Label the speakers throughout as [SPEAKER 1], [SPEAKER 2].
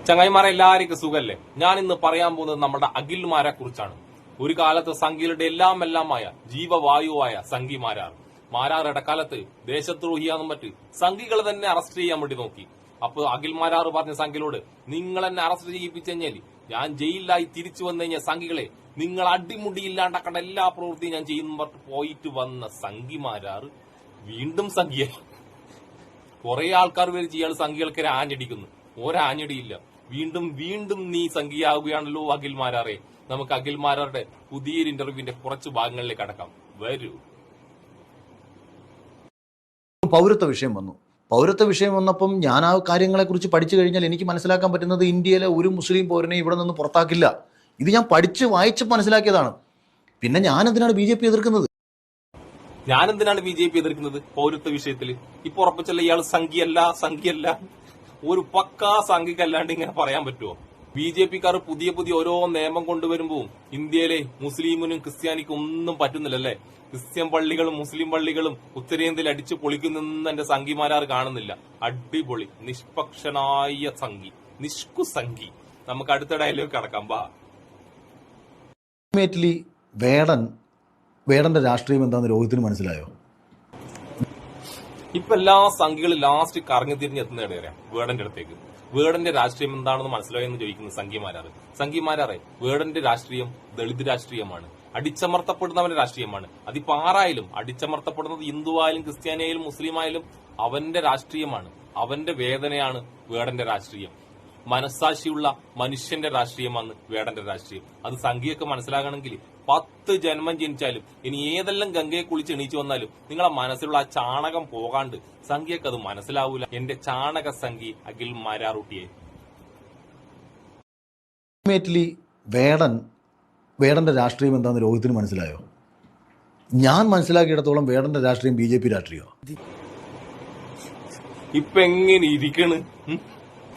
[SPEAKER 1] ചങ്ങായിമാരെ എല്ലാവർക്കും സുഖല്ലേ? ഞാൻ ഇന്ന് പറയാൻ പോകുന്നത് നമ്മുടെ അഖിൽമാരെ കുറിച്ചാണ്. ഒരു കാലത്ത് സംഘികളുടെ എല്ലാമായ ജീവവായുവായ സംഘിമാരാർ ഇടക്കാലത്ത് ദേശദ്രോഹിയാന്നും മറ്റ് സംഘികൾ തന്നെ അറസ്റ്റ് ചെയ്യാൻ വേണ്ടി നോക്കി. അപ്പൊ അഖിൽമാരാർ പറഞ്ഞ സംഘികളോട്, നിങ്ങൾ എന്നെ അറസ്റ്റ് ചെയ്യിപ്പിച്ചു കഴിഞ്ഞാൽ ഞാൻ ജയിലിലായി തിരിച്ചു വന്നു കഴിഞ്ഞാൽ സംഘികളെ നിങ്ങൾ അടിമുടിയില്ലാണ്ടാക്കേണ്ട എല്ലാ പ്രവൃത്തിയും ഞാൻ ചെയ്യുന്ന പോയിട്ട് വന്ന സംഘിമാരാർ വീണ്ടും സംഘിയായി. കുറെ ആൾക്കാർ വരെ ഇയാൾ സംഘികൾക്ക് ആഞ്ഞടിക്കുന്നു. ഒരാഞ്ഞടിയില്ല. വീണ്ടും നീ സംഖ്യയാവുകയാണല്ലോ അഖിൽമാരാറെ. നമുക്ക് അഖിൽമാരാറുടെ പുതിയൊരു ഇന്റർവ്യൂവിന്റെ കുറച്ച് ഭാഗങ്ങളിലേക്ക് അടക്കാം. വരൂ.
[SPEAKER 2] പൗരത്വ വിഷയം വന്നപ്പം ഞാൻ ആ കാര്യങ്ങളെക്കുറിച്ച് പഠിച്ചു കഴിഞ്ഞാൽ എനിക്ക് മനസ്സിലാക്കാൻ പറ്റുന്നത് ഇന്ത്യയിലെ ഒരു മുസ്ലിം പൗരനെ ഇവിടെ നിന്ന് പുറത്താക്കില്ല. ഇത് ഞാൻ പഠിച്ച് വായിച്ച് മനസ്സിലാക്കിയതാണ്. പിന്നെ ഞാനെന്തിനാണ് BJP എതിർക്കുന്നത്?
[SPEAKER 1] പൗരത്വ വിഷയത്തിൽ ഇപ്പൊ ഉറപ്പിച്ചല്ല ഇയാൾ സംഖ്യയല്ല ഒരു പക്കാ സംഖ്യക്കല്ലാണ്ട് ഇങ്ങനെ പറയാൻ പറ്റുമോ? BJPക്കാർ പുതിയ ഓരോ നിയമം കൊണ്ടുവരുമ്പോ ഇന്ത്യയിലെ മുസ്ലിമിനും ക്രിസ്ത്യാനിക്കും ഒന്നും പറ്റുന്നില്ലല്ലേ. ക്രിസ്ത്യൻ പള്ളികളും മുസ്ലിം പള്ളികളും ഉത്തരേന്ത്യയിൽ അടിച്ചു പൊളിക്കുന്നൊന്നും എന്റെ സംഘിമാരാർ കാണുന്നില്ല. അടിപൊളി നിഷ്പക്ഷനായ നിഷ്കു സംഘി. നമുക്ക് അടുത്ത ഡയലോഗ് കടക്കാം.
[SPEAKER 2] വേടന്റെ രാഷ്ട്രീയം എന്താന്ന് രോഹിത്തിന് മനസ്സിലായോ?
[SPEAKER 1] ഇപ്പൊ എല്ലാ സംഘികളും ലാസ്റ്റ് കറങ്ങി തിരിഞ്ഞെത്തുന്ന ഇടവരാ വേടന്റെ അടുത്തേക്ക്. വേടന്റെ രാഷ്ട്രീയം എന്താണെന്ന് മനസ്സിലായെന്ന് ചോദിക്കുന്നത് സംഘിമാരാറെ വേടന്റെ രാഷ്ട്രീയം ദളിത് രാഷ്ട്രീയമാണ്. അടിച്ചമർത്തപ്പെടുന്നവന്റെ രാഷ്ട്രീയമാണ്. അതിപ്പോ ആരായാലും അടിച്ചമർത്തപ്പെടുന്നത് ഹിന്ദുവായാലും ക്രിസ്ത്യാനിയായാലും മുസ്ലിം ആയാലും അവന്റെ രാഷ്ട്രീയമാണ്. അവന്റെ വേദനയാണ് വേടന്റെ രാഷ്ട്രീയം. മനസ്സാക്ഷിയുള്ള മനുഷ്യന്റെ രാഷ്ട്രീയമാണ് വേടന്റെ രാഷ്ട്രീയം. അത് സംഘിയൊക്കെ മനസ്സിലാകണമെങ്കിൽ 10 ജന്മം ജനിച്ചാലും ഇനി ഏതെല്ലാം ഗംഗയെ കുളിച്ച് എണീച്ചു വന്നാലും നിങ്ങളെ മനസ്സിലുള്ള ആ ചാണകം പോകാണ്ട് സംഘിയൊക്കെ അത് മനസ്സിലാവൂല. എന്റെ ചാണക സംഘി അഖിൽ മാരാറുട്ടിയെ.
[SPEAKER 2] വേടന്റെ രാഷ്ട്രീയം എന്താന്ന് രോഹിത്തിന് മനസ്സിലായോ? ഞാൻ മനസ്സിലാക്കിയിടത്തോളം വേടന്റെ രാഷ്ട്രീയം BJP രാഷ്ട്രീയമാണ്.
[SPEAKER 1] ഇപ്പൊ എങ്ങനെ ഇരിക്കണ്?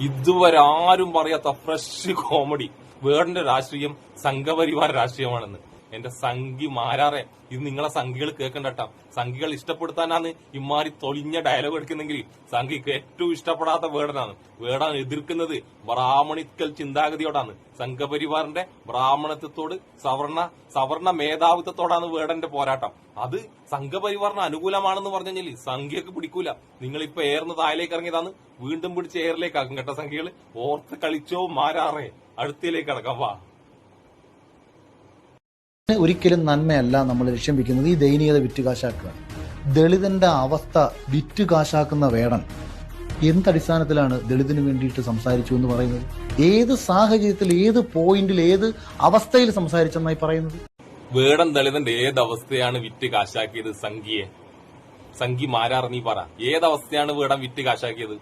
[SPEAKER 1] ഇതുവരെ ആരും പറയാത്ത ഫ്രഷ് കോമഡി. വേടന്റെ രാഷ്ട്രീയം സംഘപരിവാര രാഷ്ട്രീയമാണെന്ന്. എന്റെ സംഘിമാരാറെ, ഇത് നിങ്ങളെ സംഘികൾ കേൾക്കണ്ടട്ടാ. സംഘികൾ ഇഷ്ടപ്പെടുത്താനാണ് ഇമാരി തൊളിഞ്ഞ ഡയലോഗ് എടുക്കുന്നെങ്കിൽ സംഘിക്ക് ഏറ്റവും ഇഷ്ടപ്പെടാത്ത വേടനാണ്. വേടൻ എതിർക്കുന്നത് ബ്രാഹ്മണിക്കൽ ചിന്താഗതിയോടാണ്. സംഘപരിവാറിന്റെ ബ്രാഹ്മണത്വത്തോട് സവർണ മേധാവിത്വത്തോടാണ് വേടന്റെ പോരാട്ടം. അത് സംഘപരിവാറിന് അനുകൂലമാണെന്ന് പറഞ്ഞു കഴിഞ്ഞാൽ സംഘിയൊക്കെ പിടിക്കൂല. നിങ്ങളിപ്പോ എയർന്ന് താഴേക്ക് ഇറങ്ങിയതാണ്, വീണ്ടും പിടിച്ച് എയറിലേക്ക് ആക്കും കേട്ട സംഘികൾ. ഓർത്ത് കളിച്ചോ മാരാറെ. അടുത്തേക്ക് അടക്കാം.
[SPEAKER 2] ഒരിക്കലും നന്മയല്ല നമ്മൾ ലക്ഷ്യം വെക്കുന്നത്. ഈ ദയനീയത വിറ്റുകാശാക്കുക. ദളിതന്റെ അവസ്ഥ വിറ്റുകാശാക്കുന്ന വേടൻ എന്തടിസ്ഥാനത്തിലാണ് ദളിതിനു വേണ്ടിയിട്ട് സംസാരിച്ചു എന്ന് പറയുന്നത്? ഏത് സാഹചര്യത്തിൽ, ഏത് പോയിന്റിൽ, ഏത് അവസ്ഥയിൽ സംസാരിച്ചെന്നായി പറയുന്നത്?
[SPEAKER 1] വേടൻ ദളിതന്റെ ഏതവസ്ഥയാണ് വിറ്റ് കാശാക്കിയത്? സംഘിമാരാർ നീ പറ. ഏതവസ്ഥയാണ് വേടൻ വിറ്റ് കാശാക്കിയത്?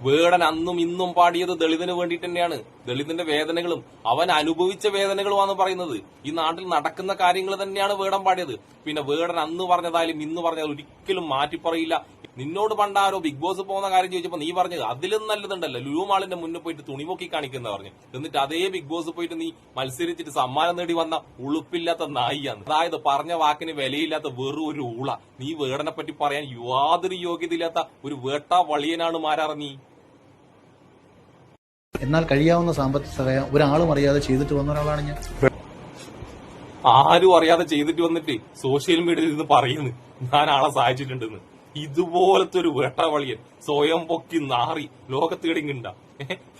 [SPEAKER 1] വേടൻ അന്നും ഇന്നും പാടിയത് ദളിതിന് വേണ്ടിയിട്ട് തന്നെയാണ്. ദളിതിന്റെ വേദനകളും അവൻ അനുഭവിച്ച വേദനകളുമാണ് പറയുന്നത്. ഈ നാട്ടിൽ നടക്കുന്ന കാര്യങ്ങൾ തന്നെയാണ് വേടൻ പാടിയത്. പിന്നെ വേടൻ അന്ന് പറഞ്ഞതായാലും ഇന്ന് പറഞ്ഞാലും ഒരിക്കലും മാറ്റിപ്പറയില്ല. നിന്നോട് പണ്ടാരോ ബിഗ് ബോസ് പോകുന്ന കാര്യം ചോദിച്ചപ്പോ നീ പറഞ്ഞത് അതിലും നല്ലതുണ്ടല്ലോ ലുലു മാളിന്റെ മുന്നിൽ പോയിട്ട് തുണിമൊക്കി കാണിക്കുന്ന പറഞ്ഞു. എന്നിട്ട് അതേ ബിഗ് ബോസ് പോയിട്ട് നീ മത്സരിച്ചിട്ട് സമ്മാനം നേടി വന്ന ഉളുപ്പില്ലാത്ത നായിയാണ്. അതായത് പറഞ്ഞ വാക്കിന് വിലയില്ലാത്ത വെറും ഒരു ഊള. നീ വേടനെ പറ്റി പറയാൻ യാതൊരു യോഗ്യതയില്ലാത്ത ഒരു വേട്ടാ വളിയനാണ് മാരാറ നീ.
[SPEAKER 2] എന്നാൽ കഴിയാവുന്ന സാമ്പത്തിക സഹായം ഒരാളും അറിയാതെ ചെയ്തിട്ട് വന്ന ഒരാളാണ് ഞാൻ.
[SPEAKER 1] ആരും അറിയാതെ ചെയ്തിട്ട് വന്നിട്ട് സോഷ്യൽ മീഡിയയിൽ നിന്ന് പറയുന്നു ഞാൻ ആളെ സഹായിച്ചിട്ടുണ്ടെന്ന്. ഇതുപോലത്തെ ഒരു വേട്ടാവളിയൻ സ്വയം പൊക്കി നാറി ലോകത്തേടിങ്ങുണ്ട.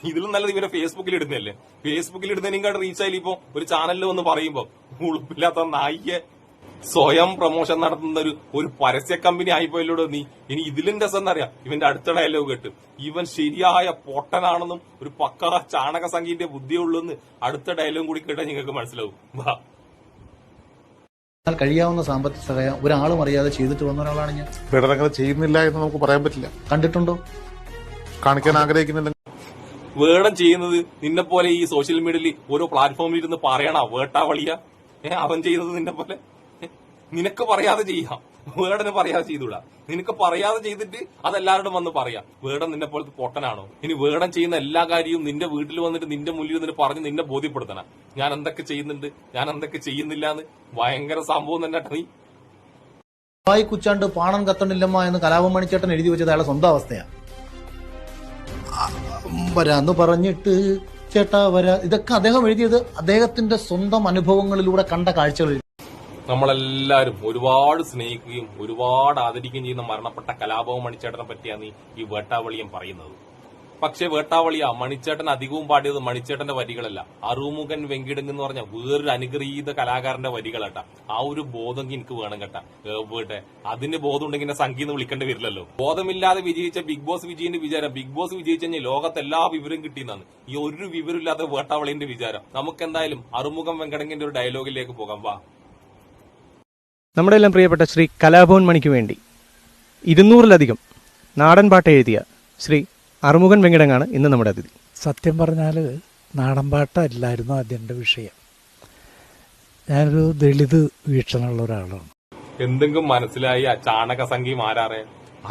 [SPEAKER 1] ഇതിലും നല്ലത് ഇവരെ ഫേസ്ബുക്കിൽ ഇടുന്നല്ലേ. ഫേസ്ബുക്കിൽ ഇടുന്നതിനേക്കാൾ റീച്ചായാലും ഇപ്പൊ ഒരു ചാനലിൽ വന്ന് പറയുമ്പോ ഉളുപ്പില്ലാത്ത നായിയെ സ്വയം പ്രൊമോഷൻ നടത്തുന്ന ഒരു പരസ്യ കമ്പനി ആയിപ്പോയല്ലോ നീ. ഇനി ഇതിലും രസം എന്നറിയാം ഇവന്റെ അടുത്ത ഡയലോഗ് കേട്ട്. ഇവൻ ശരിയായ പൊട്ടനാണെന്നും ഒരു പക്ക ചാണക സംഖ്യന്റെ ബുദ്ധിയുള്ളൂന്ന് അടുത്ത ഡയലോഗ് കൂടി കേട്ടാൽ നിങ്ങൾക്ക് മനസ്സിലാവും.
[SPEAKER 2] കഴിയാവുന്ന സാമ്പത്തിക സഹായം ഒരാളും അറിയാതെ ചെയ്തിട്ട് വന്ന ഒരാളാണ് ഞാൻ.
[SPEAKER 3] വേടനങ്ങനെ ചെയ്യുന്നില്ല എന്ന് നമുക്ക് പറയാൻ പറ്റില്ല.
[SPEAKER 2] കണ്ടിട്ടുണ്ടോ?
[SPEAKER 3] കാണിക്കാൻ ആഗ്രഹിക്കുന്നില്ല.
[SPEAKER 1] വേടൻ ചെയ്യുന്നത് നിന്നെ പോലെ ഈ സോഷ്യൽ മീഡിയയിൽ ഓരോ പ്ലാറ്റ്ഫോമിൽ ഇരുന്ന് പറയണ വേട്ടാവളിയ. അവൻ ചെയ്യുന്നത് നിന്നെ പോലെ നിനക്ക് പറയാതെ ചെയ്യാം. വേടന് പറയാതെ ചെയ്തൂടാ. നിനക്ക് പറയാതെ ചെയ്തിട്ട് അതെല്ലാവരോടും വന്ന് പറയാം. വേടൻ നിന്നെ പോലത്തെ പൊട്ടനാണോ? ഇനി വേടൻ ചെയ്യുന്ന എല്ലാ കാര്യവും നിന്റെ വീട്ടിൽ വന്നിട്ട് നിന്റെ മുന്നിൽ നിന്നിട്ട് പറഞ്ഞ് നിന്നെ ബോധ്യപ്പെടുത്തണം. ഞാൻ എന്തൊക്കെ ചെയ്യുന്നുണ്ട്, ഞാൻ എന്തൊക്കെ ചെയ്യുന്നില്ല എന്ന്. ഭയങ്കര സംഭവം തന്നെ നീ.
[SPEAKER 2] വായി കുച്ചാണ്ട് പാണം കത്തണില്ലമ്മ എന്ന് കലാപം മണിച്ചേട്ടൻ എഴുതി വെച്ചത് അയാളെ സ്വന്തം അവസ്ഥയാണ്. വരാന്ന് പറഞ്ഞിട്ട് ചേട്ടാ വരാ, ഇതൊക്കെ അദ്ദേഹം എഴുതിയത് അദ്ദേഹത്തിന്റെ സ്വന്തം അനുഭവങ്ങളിലൂടെ കണ്ട കാഴ്ചകൾ.
[SPEAKER 1] നമ്മളെല്ലാരും ഒരുപാട് സ്നേഹിക്കുകയും ഒരുപാട് ആദരിക്കുകയും ചെയ്യുന്ന മരണപ്പെട്ട കലാഭവൻ മണിച്ചേട്ടനെ പറ്റിയാണ് ഈ വേട്ടാവളിയം പറയുന്നത്. പക്ഷെ വേട്ടാവളിയ മണിച്ചേട്ടൻ അധികവും പാടിയത് മണിച്ചേട്ടന്റെ വരികളല്ല, അറുമുഖൻ വെങ്കിടങ്ങ് എന്ന് പറഞ്ഞ വേറൊരു അനുഗ്രഹീത കലാകാരന്റെ വരികളാട്ടാ. ആ ഒരു ബോധം എനിക്ക് വേണം കേട്ടാ. വീട്ടെ അതിന്റെ ബോധം ഉണ്ടെങ്കിൽ സംഗീതം വിളിക്കേണ്ടി വരില്ലല്ലോ. ബോധമില്ലാതെ വിജയിച്ച ബിഗ് ബോസ് വിജയിന്റെ വിചാരം ബിഗ് ബോസ് വിജയിച്ചു കഴിഞ്ഞാൽ ലോകത്ത് എല്ലാ വിവരം കിട്ടിയെന്നാണ്. ഈ ഒരു വിവരമില്ലാത്ത വേട്ടാവളിന്റെ വിചാരം. നമുക്കെന്തായാലും അറുമുഖം വെങ്കടങ്ങിന്റെ ഒരു ഡയലോഗിലേക്ക് പോകാം. വാ.
[SPEAKER 4] നമ്മുടെ എല്ലാം പ്രിയപ്പെട്ട ശ്രീ കലാഭവൻ മണിക്ക് വേണ്ടി 200-ലധികം നാടൻ പാട്ട് എഴുതിയ ശ്രീ അറുമുഖൻ വെങ്കിടങ്ങാണ് ഇന്ന് നമ്മുടെ അതിഥി.
[SPEAKER 5] സത്യം പറഞ്ഞാൽ നാടൻപാട്ടല്ലായിരുന്നു അതിൻ്റെ വിഷയം. ഞാനൊരു ദളിത് വീക്ഷണമുള്ള ഒരാളാണ്.
[SPEAKER 1] എന്തെങ്കിലും മനസ്സിലായി ആ ചാണക സംഖ്യ മാരാറെ.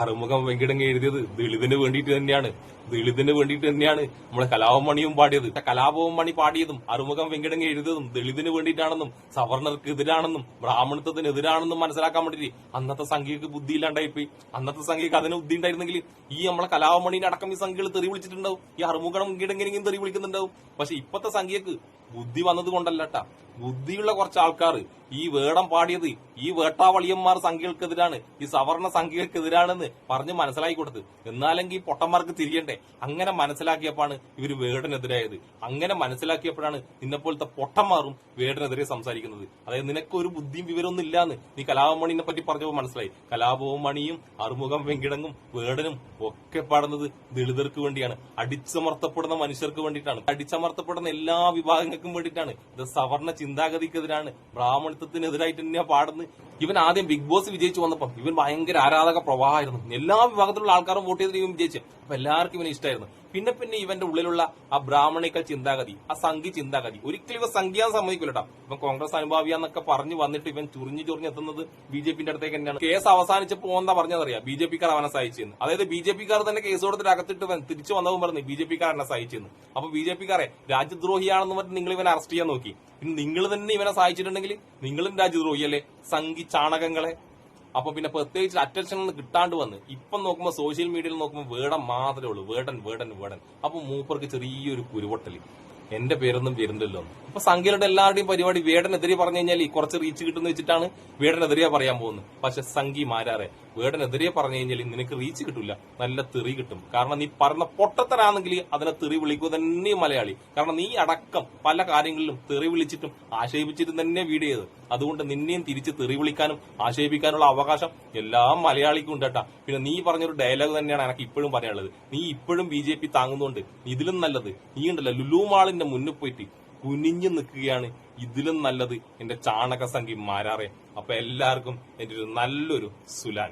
[SPEAKER 1] അറുമുഖം വെങ്കിടങ്ങ് എഴുതിയത് ദളിതിന് വേണ്ടിയിട്ട് തന്നെയാണ്. ദളിതിന് വേണ്ടിയിട്ട് തന്നെയാണ് നമ്മളെ കലാഭവൻ മണിയും പാടിയത്. കലാഭവൻ മണി പാടിയതും അറുമുഖം വെങ്കിടങ്ങ് എഴുതിയതും ദളിതിന് വേണ്ടിയിട്ടാണെന്നും സവർണർക്ക് എതിരാണെന്നും ബ്രാഹ്മണത്വത്തിന് എതിരാണെന്നും മനസ്സിലാക്കാൻ വേണ്ടിയിട്ട് അന്നത്തെ സംഖ്യക്ക് ബുദ്ധി ഇല്ലാണ്ടായിപ്പോയി. അന്നത്തെ സംഖ്യക്ക് അതിന് ബുദ്ധി ഉണ്ടായിരുന്നെങ്കിൽ ഈ നമ്മളെ കലാഭവൻ മണിനെ അടക്കം ഈ സംഖ്യകൾ തെറി വിളിച്ചിട്ടുണ്ടാവും. ഈ അറുമുഖം വെങ്കിടങ്ങനെയും തെറി വിളിക്കുന്നുണ്ടാവും. പക്ഷെ ഇപ്പത്തെ സംഖ്യക്ക് ബുദ്ധി വന്നത് കൊണ്ടല്ലട്ടാ. ബുദ്ധിയുള്ള കുറച്ച് ആൾക്കാർ ഈ വേടം പാടിയത് ഈ വേട്ടാവളിയന്മാർ സംഖ്യകൾക്കെതിരാണ്, ഈ സവർണ സംഖ്യകൾക്കെതിരാണെന്ന് പറഞ്ഞ് മനസ്സിലാക്കി കൊടുത്ത്. എന്നാലെങ്കിൽ ഈ പൊട്ടന്മാർക്ക് തിരിയണ്ടേ. അങ്ങനെ മനസ്സിലാക്കിയപ്പോഴാണ് ഇവര് വേടനെതിരായത്. അങ്ങനെ മനസ്സിലാക്കിയപ്പോഴാണ് നിന്നെപ്പോലത്തെ പൊട്ടന്മാരും വേടനെതിരെ സംസാരിക്കുന്നത്. അതായത് നിനക്കൊരു ബുദ്ധിയും വിവരമൊന്നും ഇല്ലാന്ന് നീ കലാഭവൻ മണിനെ പറ്റി പറഞ്ഞപ്പോൾ മനസ്സിലായി. കലാഭവൻ മണിയും അറുമുഖം വെങ്കിടങ്ങും വേടനും ഒക്കെ പാടുന്നത് ദളിതർക്ക് വേണ്ടിയാണ്, അടിച്ചമർത്തപ്പെടുന്ന മനുഷ്യർക്ക് വേണ്ടിയിട്ടാണ്, അടിച്ചമർത്തപ്പെടുന്ന എല്ലാ വിഭാഗങ്ങൾക്കും വേണ്ടിയിട്ടാണ്. ഇത് സവർണ ചിന്താഗതിക്കെതിരാണ്, ബ്രാഹ്മണത്വത്തിനെതിരായിട്ട് തന്നെയാ പാടുന്നത്. ഇവൻ ആദ്യം ബിഗ് ബോസ് വിജയിച്ചു വന്നപ്പോൾ ഇവൻ ഭയങ്കര ആരാധക പ്രവാഹമായിരുന്നു. എല്ലാ വിഭാഗത്തിലുള്ള ആൾക്കാരും വോട്ട് ചെയ്തിട്ട് ഇവൻ വിജയിച്ചു. അപ്പൊ എല്ലാവർക്കും ഇവനെ ഇഷ്ടമായിരുന്നു. പിന്നെ ഇവന്റെ ഉള്ളിലുള്ള ആ ബ്രാഹ്മണിക്കൽ ചിന്താഗതി, ആ സംഘി ചിന്താഗതി ഒരിക്കലും ഇവ സംഖ്യാൻ സമ്മതിക്കില്ലട്ടോ. ഇവൻ കോൺഗ്രസ് അനുഭാവിയാന്നൊക്കെ പറഞ്ഞു വന്നിട്ട് ഇവൻ ചുറിഞ്ഞ് എത്തുന്നത് BJP അടുത്തേക്ക് തന്നെയാണ്. കേസ് അവസാനിച്ചപ്പോ എന്താ പറഞ്ഞതറിയാം? BJP-ക്കാർ അവനെ സഹായിച്ചെന്ന്. അതായത് BJP-ക്കാർ തന്നെ കേസ് കൊടുത്തിട്ട് അകത്തിട്ട് തിരിച്ചു വന്നതും പറഞ്ഞു BJP-ക്കാർ എന്നെ സഹായിച്ചെന്ന്. അപ്പൊ BJP-ക്കാരെ രാജ്യദ്രോഹിയാണെന്ന് പറഞ്ഞ് നിങ്ങൾ ഇവനെ അറസ്റ്റ് ചെയ്യാൻ നോക്കി. പിന്നെ നിങ്ങൾ തന്നെ ഇവനെ സഹായിച്ചിട്ടുണ്ടെങ്കിൽ നിങ്ങളും രാജ്യദ്രോഹിയല്ലേ, സംഘി ചാണകങ്ങളെ. അപ്പൊ പിന്നെ പ്രത്യേകിച്ച് അറ്റൻഷൻ ഒന്നും കിട്ടാണ്ട് വന്ന് ഇപ്പം നോക്കുമ്പോ സോഷ്യൽ മീഡിയയിൽ നോക്കുമ്പോൾ വേടം മാത്രമേ ഉള്ളൂ. വേടൻ. അപ്പൊ മൂപ്പർക്ക് ചെറിയൊരു കുരുവൊട്ടല്. എന്റെ പേരൊന്നും വരുന്നില്ലല്ലോ. അപ്പൊ സംഖ്യയുടെ എല്ലാവരുടെയും പരിപാടി വേടനെതിരെ പറഞ്ഞു കഴിഞ്ഞാൽ കുറച്ച് റീച്ച് കിട്ടുന്ന വെച്ചിട്ടാണ് വേടനെതിരെ പറയാൻ പോകുന്നത്. പക്ഷെ സംഖ്യ മാരാറെ വേടനെതിരെ പറഞ്ഞു കഴിഞ്ഞാൽ നിനക്ക് റീച്ച് കിട്ടില്ല, നല്ല തെറി കിട്ടും. കാരണം നീ പറഞ്ഞ പൊട്ടത്തരാണെങ്കിൽ അതിനെ തെറി വിളിക്കുക തന്നെ മലയാളി. കാരണം നീ അടക്കം പല കാര്യങ്ങളിലും തെറി വിളിച്ചിട്ടും ആക്ഷേപിച്ചിട്ടും തന്നെ വീഡിയോ ചെയ്ത്. അതുകൊണ്ട് നിന്നെയും തിരിച്ച് തെറി വിളിക്കാനും ആക്ഷേപിക്കാനുള്ള അവകാശം എല്ലാ മലയാളിക്കും ഉണ്ട് കേട്ടാ. പിന്നെ നീ പറഞ്ഞൊരു ഡയലോഗ് തന്നെയാണ് എനിക്ക് ഇപ്പോഴും പറയാനുള്ളത്. നീ ഇപ്പോഴും BJP താങ്ങുന്നുണ്ട്. ഇതിലും നല്ലത് നീ ഉണ്ടല്ലോ ലുലു മാളിന്റെ മുന്നിൽ പോയിട്ട് കുനിഞ്ഞു നിൽക്കുകയാണ്. ഇതിലും നല്ലത് എന്റെ ചാണക സംഖ്യ മാരാറെ. അപ്പൊ എല്ലാവർക്കും എന്റെ ഒരു നല്ലൊരു സുലാൻ.